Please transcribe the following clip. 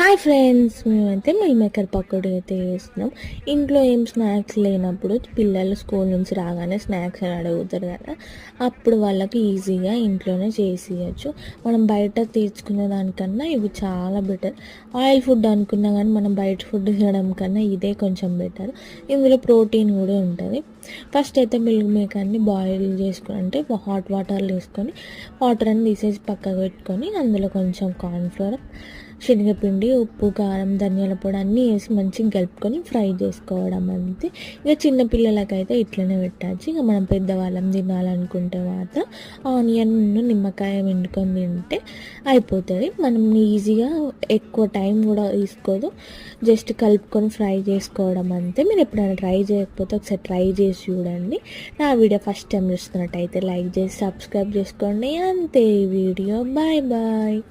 Hi friends, మేమైతే meal maker pakodi అయితే వేస్తున్నాం. ఇంట్లో ఏం స్నాక్స్ లేనప్పుడు పిల్లలు స్కూల్ నుంచి రాగానే స్నాక్స్ అని అడుగుతారు కదా, అప్పుడు వాళ్ళకి ఈజీగా ఇంట్లోనే చేసేయచ్చు. మనం బయట తెచ్చుకునే దానికన్నా ఇవి చాలా బెటర్. ఆయిల్ ఫుడ్ అనుకున్నా కానీ మనం బయట ఫుడ్ తినడం కన్నా ఇదే కొంచెం బెటర్. ఇందులో ప్రోటీన్ కూడా ఉంటుంది. ఫస్ట్ అయితే మిల్క్ మేకర్ని బాయిల్ చేసుకుని అంటే హాట్ వాటర్లో వేసుకొని వాటర్ అని తీసేసి పక్కకు పెట్టుకొని అందులో కొంచెం కార్న్ఫ్లోర్, శనగపిండి, ఉప్పు, కారం, ధనియాల పొడి అన్నీ వేసి మంచిగా కలుపుకొని ఫ్రై చేసుకోవడం అంతే. ఇక చిన్నపిల్లలకైతే ఇట్లనే పెట్టచ్చు. ఇక మనం పెద్దవాళ్ళం తినాలనుకుంటే మాత్రం ఆనియన్, నిమ్మకాయ వండుకొని తింటే అయిపోతుంది. మనం ఈజీగా ఎక్కువ టైం కూడా తీసుకోదు, జస్ట్ కలుపుకొని ఫ్రై చేసుకోవడం అంతే. మీరు ఎప్పుడైనా ట్రై చేయకపోతే ఒకసారి ట్రై చేసి చూడండి. నా వీడియో ఫస్ట్ టైం చూస్తున్నట్టయితే లైక్ చేసి సబ్స్క్రైబ్ చేసుకోండి. అంతే ఈ వీడియో. Bye bye.